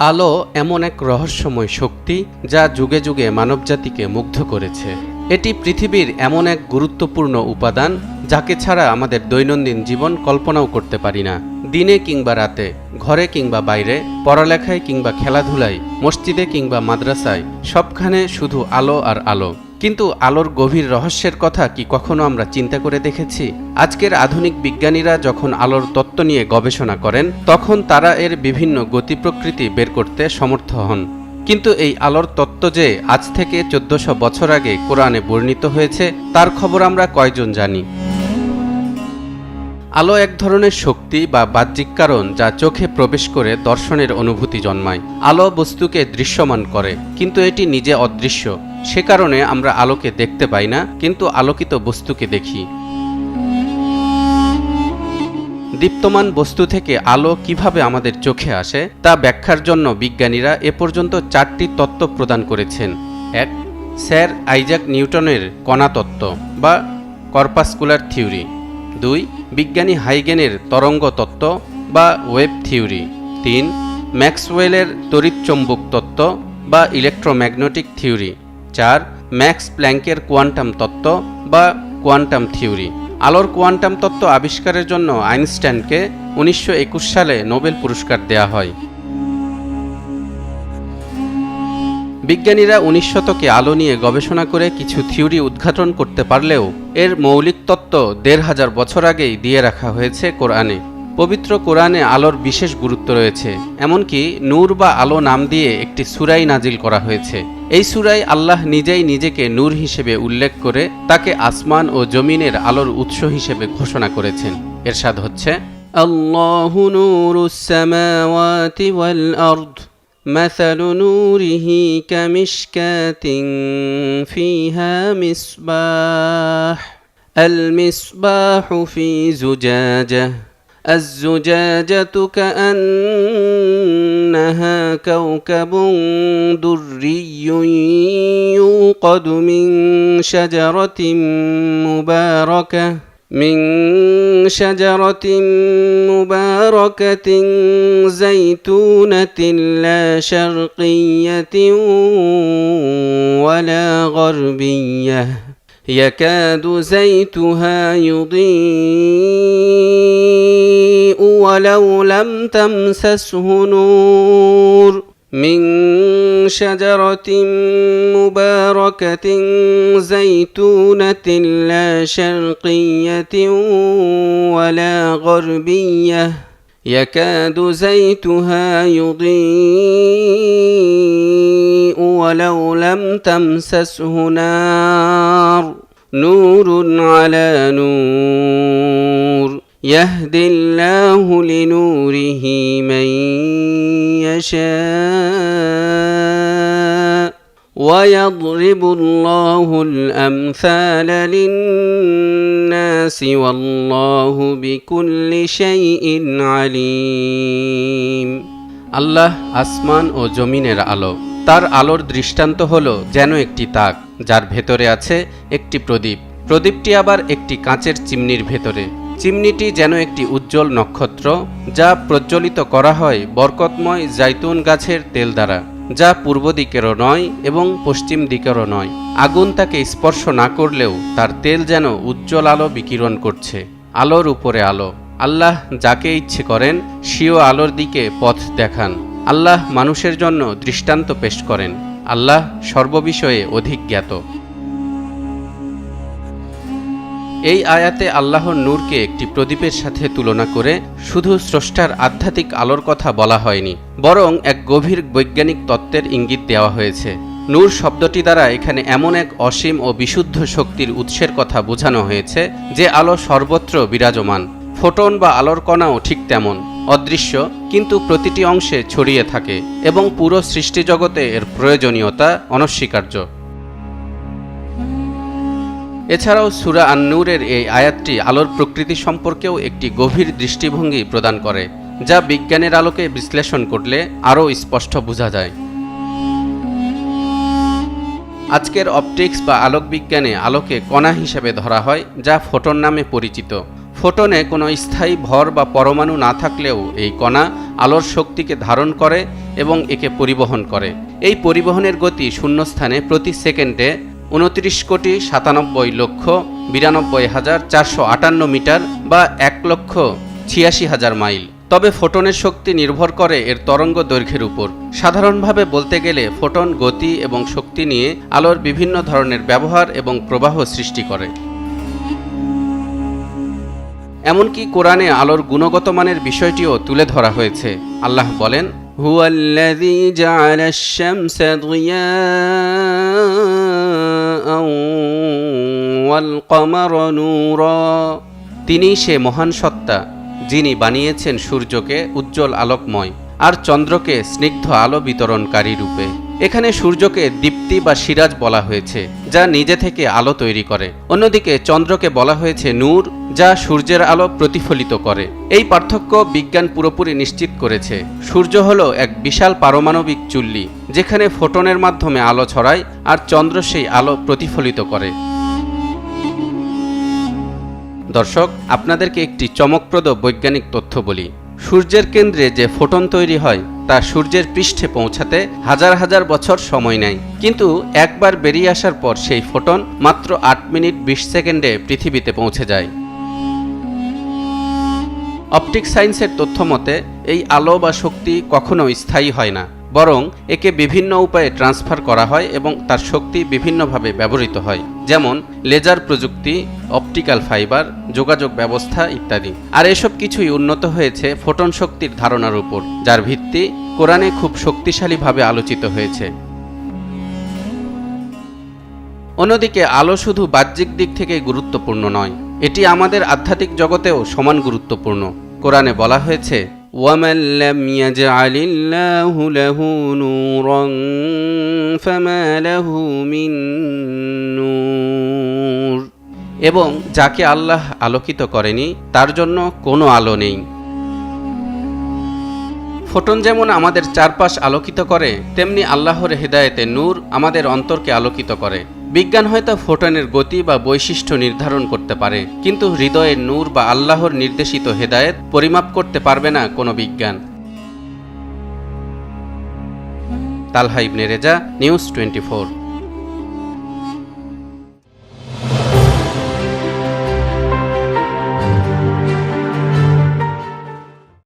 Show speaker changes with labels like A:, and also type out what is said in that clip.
A: আলো এমন এক রহস্যময় শক্তি যা যুগে যুগে মানবজাতিকে মুগ্ধ করেছে। এটি পৃথিবীর এমন এক গুরুত্বপূর্ণ উপাদান যাকে ছাড়া আমাদের দৈনন্দিন জীবন কল্পনাও করতে পারি না। দিনে কিংবা রাতে, ঘরে কিংবা বাইরে, পড়ালেখায় কিংবা খেলাধুলায়, মসজিদে কিংবা মাদ্রাসায়, সবখানে শুধু আলো আর আলো। কিন্তু আলোর গভীর রহস্যের কথা কি কখনো আমরা চিন্তা করে দেখেছি? আজকের আধুনিক বিজ্ঞানীরা যখন আলোর তত্ত্ব নিয়ে গবেষণা করেন, তখন তারা এর বিভিন্ন গতি প্রকৃতি বের করতে সমর্থ হন। কিন্তু এই আলোর তত্ত্ব যে আজ থেকে 1400 বছর আগে কোরআনে বর্ণিত হয়েছে, তার খবর আমরা কয়জন জানি? আলো এক ধরনের শক্তি বা বাহ্যিক কারণ যা চোখে প্রবেশ করে দর্শনের অনুভূতি জন্মায়। আলো বস্তুকে দৃশ্যমান করে, কিন্তু এটি নিজে অদৃশ্য। সে কারণে আমরা আলোকে দেখতে পাই না, কিন্তু আলোকিত বস্তুকে দেখি। দীপ্তমান বস্তু থেকে আলো কিভাবে আমাদের চোখে আসে তা ব্যাখ্যার জন্য বিজ্ঞানীরা এ পর্যন্ত 4টি তত্ত্ব প্রদান করেছেন। 1. স্যার আইজাক নিউটনের কণা তত্ত্ব বা কর্পাসকুলার থিওরি। 2. বিজ্ঞানী হাইগেনের তরঙ্গ তত্ত্ব বা ওয়েভ থিওরি। 3. ম্যাক্সওয়েলের তড়িৎচৌম্বক তত্ত্ব বা ইলেকট্রোম্যাগনেটিক থিওরি। 4. ম্যাক্স প্ল্যাঙ্কের কোয়ান্টাম তত্ত্ব বা কোয়ান্টাম থিওরি। আলোর কোয়ান্টাম তত্ত্ব আবিষ্কারের জন্য আইনস্টাইনকে 1921 সালে নোবেল পুরস্কার দেয়া হয়। বিজ্ঞানীরা 19 শতকে আলো নিয়ে গবেষণা করে কিছু থিওরি উদ্ঘাটন করতে পারলেও এর মৌলিক তত্ত্ব 1500 বছর আগেই দিয়ে রাখা হয়েছে কোরআনে। পবিত্র কোরআনে আলোর বিশেষ গুরুত্ব রয়েছে, এমনকি নূর বা আলো নাম দিয়ে একটি সূরাই নাজিল করা হয়েছে। এই সূরায় আল্লাহ নিজেই নিজেকে নূর হিসেবে উল্লেখ করে তাকে আসমান ও জমিনের আলোর উৎস হিসেবে ঘোষণা করেছেন। এরশাদ হচ্ছে, আল্লাহু নূরুস সামাওয়াতি ওয়াল আরদ মাসালু নূরিহি কামিশকাতিন ফিহা মিসবাহ আল মিসবাহু ফি জুজাজাহ الزجاجة كأنها كوكب دري يوقد من شجرة مباركة زيتونة لا شرقية ولا غربية يكاد زيتها يضيء ولو لم تمسسه نور من شجرة مباركة زيتونة لا شرقية ولا غربية يكاد زيتها يضيء ولو لم تمسسه نار نور على نور يهدي الله لنوره من يشاء ويضرب الله الأمثال للناس والله بكل شيء عليم। আল্লাহ আসমান ও জমিনের আলো। তার আলোর দৃষ্টান্ত হলো যেন একটি তাক, যার ভেতরে আছে একটি প্রদীপ। প্রদীপটি আবার একটি কাঁচের চিমনির ভেতরে। চিমনিটি যেন একটি উজ্জ্বল নক্ষত্র, যা প্রজ্বলিত করা হয় বরকতময় জাইতুন গাছের তেল দ্বারা, যা পূর্ব দিকেরও নয় এবং পশ্চিম দিকেরও নয়। আগুন তাকে স্পর্শ না করলেও তার তেল যেন উজ্জ্বল আলো বিকিরণ করছে। আলোর উপরে আলো। আল্লাহ যাকে ইচ্ছে করেন স্বীয় আলোর দিকে পথ দেখান। আল্লাহ মানুষের জন্য দৃষ্টান্ত পেশ করেন। আল্লাহ সর্ববিষয়ে অধিক জ্ঞাত। এই আয়াতে আল্লাহর নূরকে একটি প্রদীপের সাথে তুলনা করে শুধু স্রষ্টার আধ্যাত্মিক আলোর কথা বলা হয়নি, বরং এক গভীর বৈজ্ঞানিক তত্ত্বের ইঙ্গিত দেওয়া হয়েছে। নূর শব্দটি দ্বারা এখানে এমন এক অসীম ও বিশুদ্ধ শক্তির উৎসের কথা বোঝানো হয়েছে যে আলো সর্বত্র বিরাজমান। ফোটন বা আলোর কণাও ঠিক তেমন, অদৃশ্য কিন্তু প্রতিটি অংশে ছড়িয়ে থাকে এবং পুরো সৃষ্টিজগতে এর প্রয়োজনীয়তা অনস্বীকার্য। এছাড়াও সূরা আন-নূরের এই আয়াতটি আলোর প্রকৃতি সম্পর্কেও একটি গভীর দৃষ্টিভঙ্গি প্রদান করে, যা বিজ্ঞানের আলোকে বিশ্লেষণ করলে আরও স্পষ্ট বোঝা যায়। আজকের অপটিক্স বা আলোক বিজ্ঞানে আলোকে কণা হিসেবে ধরা হয়, যা ফোটন নামে পরিচিত। ফোটনে কোনো স্থায়ী ভর বা পরমাণু না থাকলেও এই কণা আলোর শক্তিকে ধারণ করে এবং একে পরিবহন করে। এই পরিবহনের গতি শূন্যস্থানে প্রতি সেকেন্ডে 29,97,92,458 মিটার বা 1,86,000 মাইল। তবে ফোটনের শক্তি নির্ভর করে এর তরঙ্গ দৈর্ঘ্যের উপর। সাধারণভাবে বলতে গেলে ফোটন গতি এবং শক্তি নিয়ে আলোর বিভিন্ন ধরনের ব্যবহার এবং প্রবাহ সৃষ্টি করে। এমনকি কোরআনে আলোর গুণগত মানের বিষয়টিও তুলে ধরা হয়েছে। আল্লাহ বলেন, হুয়াল্লাযী জাআলাশ শামসা দিয়াআন ওয়াল কমারা নূরা। তিনিই সে মহান সত্তা যিনি বানিয়েছেন সূর্যকে উজ্জ্বল আলোকময় আর চন্দ্রকে স্নিগ্ধ আলো বিতরণকারী রূপে। এখানে সূর্যকে দীপ্তি বা সিরাজ বলা হয়েছে, যা নিজে থেকে আলো তৈরি করে। অন্যদিকে চন্দ্রকে বলা হয়েছে নূর, যা সূর্যের আলো প্রতিফলিত করে। এই পার্থক্য বিজ্ঞান পুরোপুরি নিশ্চিত করেছে। সূর্য হলো এক বিশাল পারমাণবিক চুল্লি, যেখানে ফোটনের মাধ্যমে আলো ছড়ায় আর চন্দ্র সেই আলো প্রতিফলিত করে। দর্শক, আপনাদেরকে একটি চমকপ্রদ বৈজ্ঞানিক তথ্য বলি। সূর্যের কেন্দ্রে যে ফোটন তৈরি হয় তা সূর্যের পৃষ্ঠে পৌঁছাতে হাজার হাজার বছর সময় নেয়, কিন্তু একবার বেরিয়ে আসার পর সেই ফোটন মাত্র 8 মিনিট 20 সেকেন্ডে পৃথিবীতে পৌঁছে যায়। অপটিক সায়েন্সের তথ্য মতে এই আলো বা শক্তি কখনো স্থায়ী হয় না, বরং একে বিভিন্ন উপায়ে ট্রান্সফার করা হয় এবং তার শক্তি বিভিন্নভাবে ব্যবহৃত হয়, যেমন লেজার প্রযুক্তি, অপটিক্যাল ফাইবার, যোগাযোগ ব্যবস্থা ইত্যাদি। আর এসব কিছুই উন্নত হয়েছে ফোটন শক্তির ধারণার উপর, যার ভিত্তি কোরআনে খুব শক্তিশালীভাবে আলোচিত হয়েছে। অন্যদিকে আলো শুধু বাহ্যিক দিক থেকে গুরুত্বপূর্ণ নয়, এটি আমাদের আধ্যাত্মিক জগতেও সমান গুরুত্বপূর্ণ। কোরআনে বলা হয়েছে, وَمَنْ لَمْ يَجْعَلِ اللَّهُ لَهُ نُورًا فَمَا لَهُ مِنْ نُورٍ। এবং যাকে আল্লাহ আলোকিত করেনি তার জন্য কোনো আলো নেই। ফোটন যেমন আমাদের চারপাশ আলোকিত করে, তেমনি আল্লাহর হেদায়েতে নূর আমাদের অন্তরকে আলোকিত করে। বিজ্ঞান হয়তো ফোটনের গতি বা বৈশিষ্ট্য নির্ধারণ করতে পারে, কিন্তু হৃদয়ের নূর বা আল্লাহর নির্দেশিত হেদায়েত পরিমাপ করতে পারবে না কোনো বিজ্ঞান। তালহা ইবনে রেজা, নিউজ 24।